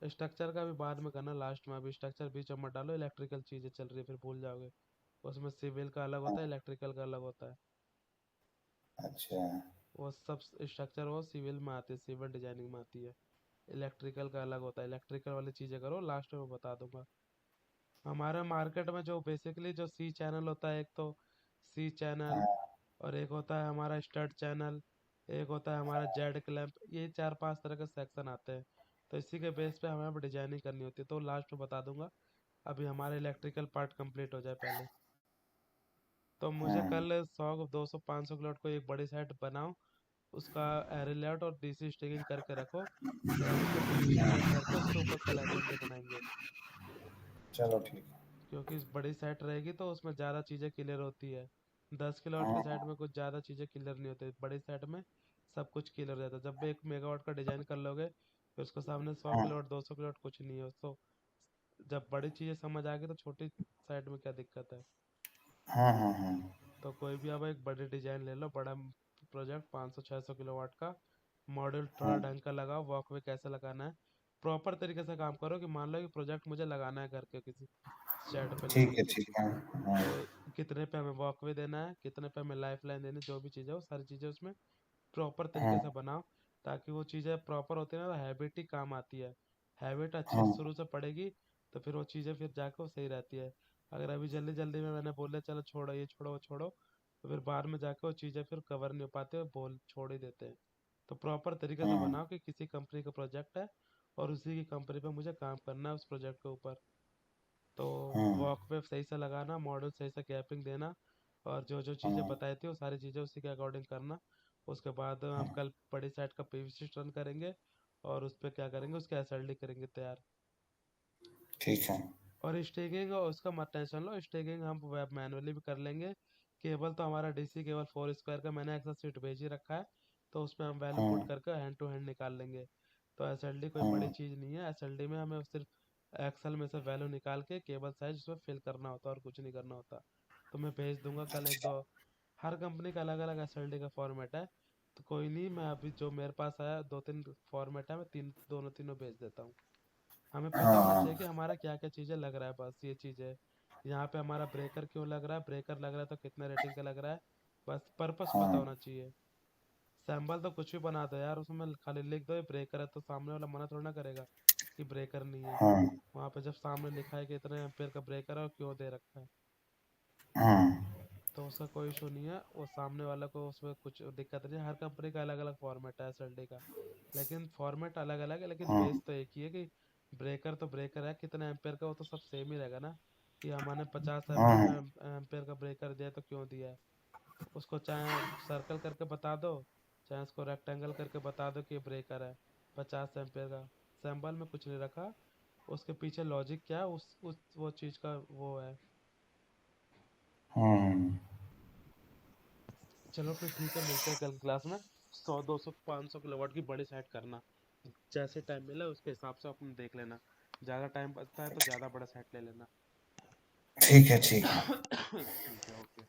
स्ट्रक्चर का भी बाद में करना, लास्ट में। अभी स्ट्रक्चर बीच में मत डालो, इलेक्ट्रिकल चीज़ें चल रही है फिर भूल जाओगे। उसमें सिविल का अलग होता है, हाँ, इलेक्ट्रिकल का अलग होता है। अच्छा। वो सब स्ट्रक्चर वो सिविल में आती है, सिविल डिजाइनिंग में आती है। इलेक्ट्रिकल का अलग होता है, इलेक्ट्रिकल वाली चीज़ें करो, लास्ट में बता दूंगा। हमारे मार्केट में जो बेसिकली जो सी चैनल होता है, एक तो सी चैनल, हाँ और एक होता है हमारा स्टड चैनल, एक होता है हमारा जेड क्लैंप, ये 4 5 तरह के सेक्शन आते हैं। तो इसी के बेस पे हमें अब डिजाइनिंग करनी होती है, तो लास्ट में बता दूंगा। अभी हमारा इलेक्ट्रिकल पार्ट कंप्लीट हो जाए पहले। तो मुझे हाँ कल 100 200 500 किलोवाट को एक बड़ी साइट बनाओ, उसका एरे लेआउट और डीसी स्टिकिंग करके रखो। फिर हम उसको फिनिशिंग डन करके उसके ऊपर कल असेंबली बनाएंगे। चलो ठीक है। क्योंकि इस बड़ी साइट रहेगी तो उसमें ज़्यादा चीज़ें क्लियर होती है। 10 किलोवाट की साइट हाँ में कुछ ज़्यादा चीज़ें क्लियर नहीं होती, बड़ी साइट में सब कुछ क्लियर हो जाता है। जब भी 1 मेगावाट का डिजाइन कर लोगे फिर उसके सामने सौ हाँ किलोवाट 200 किलोवाट कुछ नहीं है उसको। जब बड़ी चीज़ें समझ आ गई तो छोटी साइट में क्या दिक्कत है। हाँ हाँ हाँ तो कोई भी अब एक बड़ी डिजाइन ले लो, बड़ा प्रोजेक्ट 500 600 किलोवाट का। मॉड्यूल थोड़ा हाँ ढंग का लगाओ, वॉकवे कैसे लगाना है प्रॉपर तरीके से काम करो, कि मान लो कि प्रोजेक्ट मुझे लगाना है घर के किसी शेड पे लेके। ठीक है। हाँ तो कितने पे हमें वॉकवे देना है, कितने पे हमें लाइफ लाइन देनी है, जो भी चीज़ है वो सारी चीज़ें उसमें प्रॉपर तरीके से हाँ बनाओ। ताकि वो चीज़ें प्रॉपर होती है ना, तो हैबिट ही काम आती है। हैबिट अच्छी हाँ शुरू से पड़ेगी तो फिर वो चीज़ें फिर जाकर वो सही रहती है। अगर अभी जल्दी जल्दी में मैंने बोले चलो छोड़ो ये छोड़ो वो छोड़ो, तो फिर बाद में जाकर वो चीज़ें फिर कवर नहीं हो पाते और बोल छोड़ ही देते हैं। तो प्रॉपर तरीके से हाँ बनाओ कि किसी कंपनी का प्रोजेक्ट है और उसी की कंपनी पे मुझे काम करना है उस प्रोजेक्ट के ऊपर। तो हाँ वॉक पे सही से लगाना, मॉडल सही से गैपिंग देना, और जो जो चीज़ें हाँ बताई थी वो सारी चीज़ें उसी के अकॉर्डिंग करना। उसके बाद हम हाँ, कल बड़ी साइट का पीवीसी रन करेंगे, और उस पर क्या करेंगे, उसके एसएलडी करेंगे तैयार। ठीक है। और स्टेगिंग उसका मत टेंशन लो, स्टेगिंग हम वेब मैनुअली भी कर लेंगे। केबल तो हमारा डीसी केबल 4 स्क्वायर का मैंने एक्सेल सीट भेज ही रखा है, तो उसमें हम वैल्यू पुट हाँ करके हैंड टू हैंड निकाल लेंगे। तो एसएलडी कोई बड़ी हाँ चीज़ नहीं है, एसएलडी में हमें सिर्फ एक्सेल में से वैल्यू निकाल के केबल साइज उसमें फिल करना होता है और कुछ नहीं करना होता। तो मैं भेज दूंगा कल एक अच्छा। दो। हर कंपनी का अलग अलग एसएलडी का फॉर्मेट है। तो कोई नहीं, मैं अभी जो मेरे पास आया 2 3 फॉर्मेट है, मैं दोनों तीनों भेज देता हूँ। हमें पता होना चाहिए हाँ कि हमारा क्या क्या चीज़ें लग रहा है, बस ये चीज़ है। यहाँ पे हमारा ब्रेकर क्यों लग रहा है, ब्रेकर लग रहा है तो कितने रेटिंग का लग रहा है, बस पर्पस पता हाँ होना चाहिए। सैम्बल तो कुछ भी बना दो यार, उसमें खाली लिख दो ये ब्रेकर है, तो सामने वाला मना थोड़ा ना करेगा कि ब्रेकर नहीं है। हाँ वहाँ पे जब सामने लिखा है कि इतने एम्पेयर का ब्रेकर है और क्यों दे रखा है, हाँ तो उसका कोई इशू नहीं है। वो सामने वाला को उसमें कुछ दिक्कत नहीं है। हर कंपनी का अलग अलग फॉर्मेट है एसएलडी का, लेकिन फॉर्मेट अलग अलग है, लेकिन हाँ बेस तो एक ही है कि ब्रेकर तो ब्रेकर है, कितना एम्पेयर का वो तो सब सेम ही रहेगा ना। कि हमने 50 हाँ एम्पेयर का ब्रेकर दिया तो क्यों दिया है। उसको चाहे सर्कल करके बता दो, चाहे उसको रेक्टेंगल करके बता दो कि ये ब्रेकर है 50 एम्पेयर का। सैम्पल में कुछ नहीं रखा, उसके पीछे लॉजिक क्या है उस वो चीज का वो है। हाँ चलो फिर ठीक है, मिलते हैं कल क्लास में। 100 200 500 किलोवाट की बड़ी सेट करना, जैसे टाइम मिला उसके हिसाब से अपन देख लेना। ज़्यादा टाइम बचता है तो ज़्यादा बड़ा सेट ले लेना। ठीक है ठीक है। ठीक है, ओके।